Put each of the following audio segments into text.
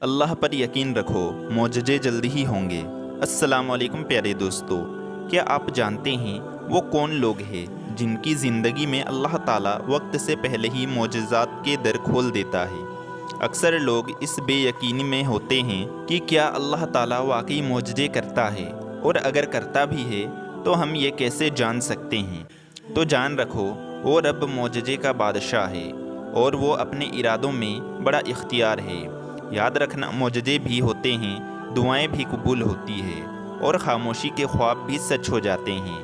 اللہ پر یقین رکھو، معجزے جلدی ہی ہوں گے۔ السلام علیکم پیارے دوستو، کیا آپ جانتے ہیں وہ کون لوگ ہیں جن کی زندگی میں اللہ تعالیٰ وقت سے پہلے ہی معجزات کے در کھول دیتا ہے؟ اکثر لوگ اس بے یقینی میں ہوتے ہیں کہ کیا اللہ تعالیٰ واقعی معجزے کرتا ہے، اور اگر کرتا بھی ہے تو ہم یہ کیسے جان سکتے ہیں؟ تو جان رکھو، وہ رب معجزے کا بادشاہ ہے اور وہ اپنے ارادوں میں بڑا اختیار ہے۔ یاد رکھنا، معجزے بھی ہوتے ہیں، دعائیں بھی قبول ہوتی ہے اور خاموشی کے خواب بھی سچ ہو جاتے ہیں۔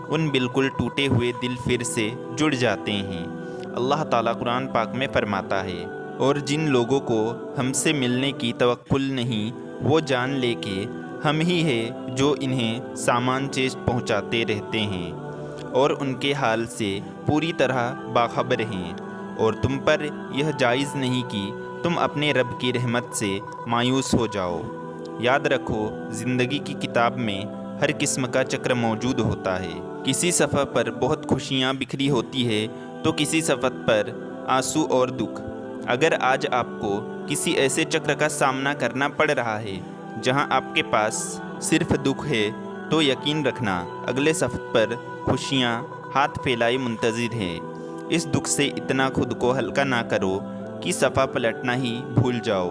ان بالکل ٹوٹے ہوئے دل پھر سے جڑ جاتے ہیں۔ اللہ تعالیٰ قرآن پاک میں فرماتا ہے، اور جن لوگوں کو ہم سے ملنے کی توقع نہیں، وہ جان لے کہ ہم ہی ہیں جو انہیں سامان چیز پہنچاتے رہتے ہیں اور ان کے حال سے پوری طرح باخبر ہیں، اور تم پر یہ جائز نہیں کہ تم اپنے رب کی رحمت سے مایوس ہو جاؤ۔ یاد رکھو، زندگی کی کتاب میں ہر قسم کا چکر موجود ہوتا ہے۔ کسی صفحہ پر بہت خوشیاں بکھری ہوتی ہے تو کسی صفحہ پر آنسو اور دکھ۔ اگر آج آپ کو کسی ایسے چکر کا سامنا کرنا پڑ رہا ہے جہاں آپ کے پاس صرف دکھ ہے، تو یقین رکھنا اگلے صفحہ پر خوشیاں ہاتھ پھیلائے منتظر ہیں۔ اس دکھ سے اتنا خود کو ہلکا نہ کرو کہ صفحہ پلٹنا ہی بھول جاؤ۔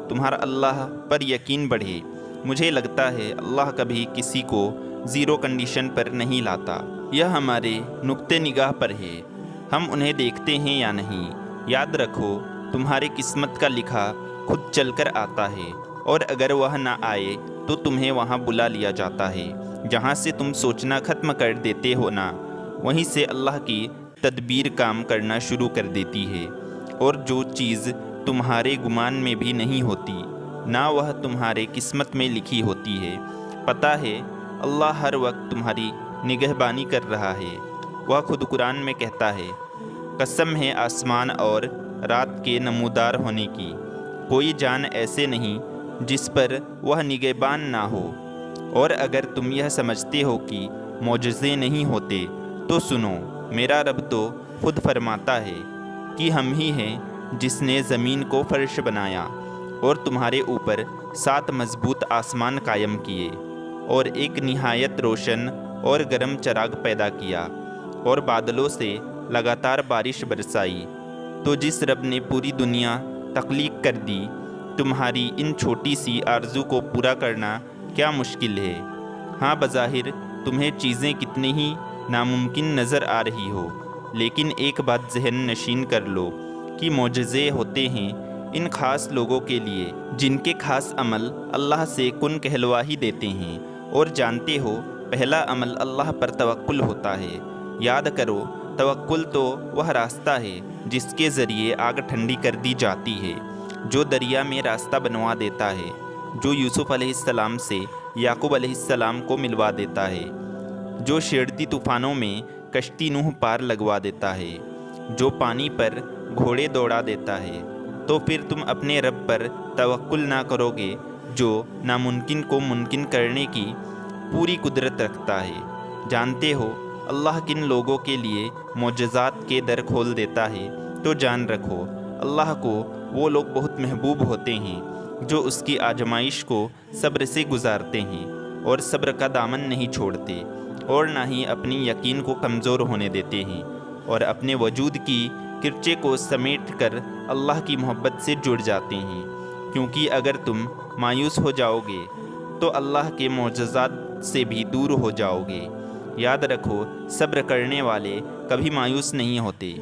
تمہارا اللہ پر یقین بڑھے۔ مجھے لگتا ہے اللہ کبھی کسی کو زیرو کنڈیشن پر نہیں لاتا۔ یہ ہمارے نقطۂ نگاہ پر ہے، ہم انہیں دیکھتے ہیں یا نہیں۔ یاد رکھو، تمہاری قسمت کا لکھا خود چل کر آتا ہے، اور اگر وہ نہ آئے تو تمہیں وہاں بلا لیا جاتا ہے۔ جہاں سے تم سوچنا ختم کر دیتے ہو نا، وہیں سے اللہ کی تدبیر کام کرنا شروع کر دیتی ہے، اور جو چیز تمہارے گمان میں بھی نہیں ہوتی، نہ وہ تمہارے قسمت میں لکھی ہوتی ہے۔ پتہ ہے اللہ ہر وقت تمہاری نگہبانی کر رہا ہے۔ وہ خود قرآن میں کہتا ہے، قسم ہے آسمان اور رات کے نمودار ہونے کی، کوئی جان ایسے نہیں جس پر وہ نگہبان نہ ہو۔ اور اگر تم یہ سمجھتے ہو کہ معجزے نہیں ہوتے تو سنو، میرا رب تو خود فرماتا ہے کہ ہم ہی ہیں جس نے زمین کو فرش بنایا اور تمہارے اوپر 7 مضبوط آسمان قائم کیے، اور ایک نہایت روشن اور گرم چراغ پیدا کیا، اور بادلوں سے لگاتار بارش برسائی۔ تو جس رب نے پوری دنیا تخلیق کر دی، تمہاری ان چھوٹی سی آرزو کو پورا کرنا کیا مشکل ہے؟ ہاں، بظاہر تمہیں چیزیں کتنی ہی ناممکن نظر آ رہی ہو، لیکن ایک بات ذہن نشین کر لو کہ معجزے ہوتے ہیں ان خاص لوگوں کے لیے جن کے خاص عمل اللہ سے کن کہلوا ہی دیتے ہیں۔ اور جانتے ہو، پہلا عمل اللہ پر توکل ہوتا ہے۔ یاد کرو، توکل تو وہ راستہ ہے جس کے ذریعے آگ ٹھنڈی کر دی جاتی ہے، جو دریا میں راستہ بنوا دیتا ہے، جو یوسف علیہ السلام سے یعقوب علیہ السلام کو ملوا دیتا ہے، جو شدید طوفانوں میں کشتی نوح پار لگوا دیتا ہے، جو پانی پر گھوڑے دوڑا دیتا ہے۔ تو پھر تم اپنے رب پر توکل نہ کرو گے جو ناممکن کو ممکن کرنے کی پوری قدرت رکھتا ہے؟ جانتے ہو اللہ کن لوگوں کے لیے معجزات کے در کھول دیتا ہے؟ تو جان رکھو، اللہ کو وہ لوگ بہت محبوب ہوتے ہیں جو اس کی آزمائش کو صبر سے گزارتے ہیں اور صبر کا دامن نہیں چھوڑتے، اور نہ ہی اپنی یقین کو کمزور ہونے دیتے ہیں، اور اپنے وجود کی کرچے کو سمیٹ کر اللہ کی محبت سے جڑ جاتے ہیں۔ کیونکہ اگر تم مایوس ہو جاؤ گے تو اللہ کے معجزات سے بھی دور ہو جاؤ گے۔ یاد رکھو، صبر کرنے والے کبھی مایوس نہیں ہوتے۔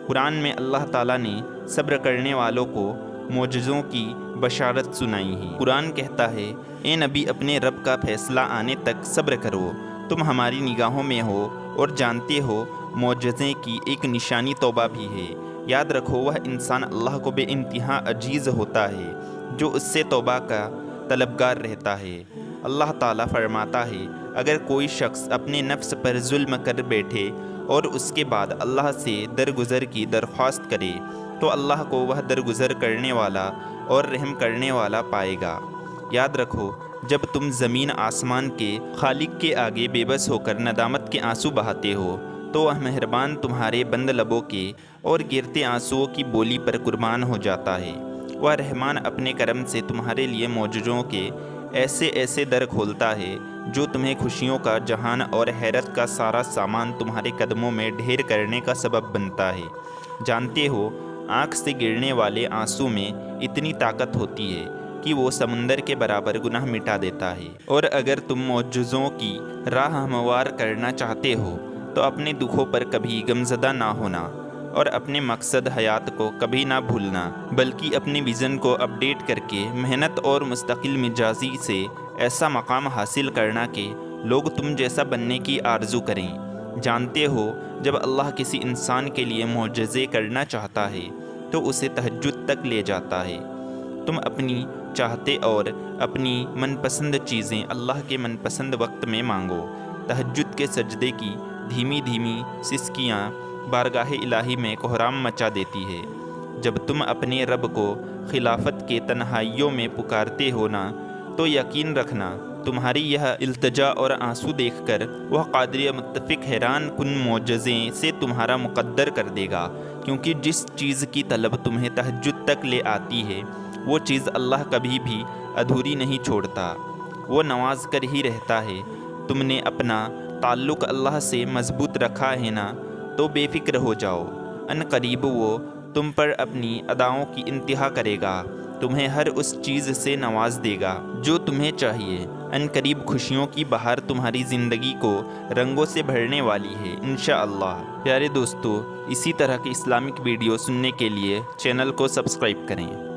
قرآن میں اللہ تعالیٰ نے صبر کرنے والوں کو معجزوں کی بشارت سنائی ہے۔ قرآن کہتا ہے، اے نبی، اپنے رب کا فیصلہ آنے تک صبر کرو، تم ہماری نگاہوں میں ہو اور جانتے ہو معجزے کی ایک نشانی توبہ بھی ہے۔ یاد رکھو، وہ انسان اللہ کو بے انتہا عزیز ہوتا ہے جو اس سے توبہ کا طلبگار رہتا ہے۔ اللہ تعالیٰ فرماتا ہے، اگر کوئی شخص اپنے نفس پر ظلم کر بیٹھے اور اس کے بعد اللہ سے درگزر کی درخواست کرے تو اللہ کو وہ درگزر کرنے والا اور رحم کرنے والا پائے گا۔ یاد رکھو، جب تم زمین آسمان کے خالق کے آگے بے بس ہو کر ندامت کے آنسو بہاتے ہو تو وہ مہربان تمہارے بند لبوں کے اور گرتے آنسوؤں کی بولی پر قربان ہو جاتا ہے، وہ رحمان اپنے کرم سے تمہارے لیے معجزوں کے ایسے ایسے در کھولتا ہے جو تمہیں خوشیوں کا جہان اور حیرت کا سارا سامان تمہارے قدموں میں ڈھیر کرنے کا سبب بنتا ہے۔ جانتے ہو آنکھ سے گرنے والے آنسو میں اتنی طاقت ہوتی ہے کہ وہ سمندر کے برابر گناہ مٹا دیتا ہے۔ اور اگر تم معجزوں کی راہ ہموار کرنا چاہتے ہو تو اپنے دکھوں پر کبھی غمزدہ نہ ہونا اور اپنے مقصد حیات کو کبھی نہ بھولنا، بلکہ اپنے ویژن کو اپڈیٹ کر کے محنت اور مستقل مزاجی سے ایسا مقام حاصل کرنا کہ لوگ تم جیسا بننے کی آرزو کریں۔ جانتے ہو جب اللہ کسی انسان کے لیے معجزے کرنا چاہتا ہے تو اسے تہجد تک لے جاتا ہے۔ تم اپنی چاہتے اور اپنی من پسند چیزیں اللہ کے من پسند وقت میں مانگو۔ تہجد کے سجدے کی دھیمی دھیمی سسکیاں بارگاہ الہی میں کوہرام مچا دیتی ہے۔ جب تم اپنے رب کو خلافت کے تنہائیوں میں پکارتے ہو نا تو یقین رکھنا تمہاری یہ التجا اور آنسو دیکھ کر وہ قادر متفق حیران کن معجزیں سے تمہارا مقدر کر دے گا، کیونکہ جس چیز کی طلب تمہیں تہجد تک لے آتی ہے وہ چیز اللہ کبھی بھی ادھوری نہیں چھوڑتا، وہ نواز کر ہی رہتا ہے۔ تم نے اپنا تعلق اللہ سے مضبوط رکھا ہے نا تو بے فکر ہو جاؤ، ان قریب وہ تم پر اپنی اداؤں کی انتہا کرے گا، تمہیں ہر اس چیز سے نواز دے گا جو تمہیں چاہیے۔ ان قریب خوشیوں کی بہار تمہاری زندگی کو رنگوں سے بھرنے والی ہے انشاءاللہ۔ پیارے دوستو، اسی طرح کے اسلامک ویڈیو سننے کے لیے چینل کو سبسکرائب کریں۔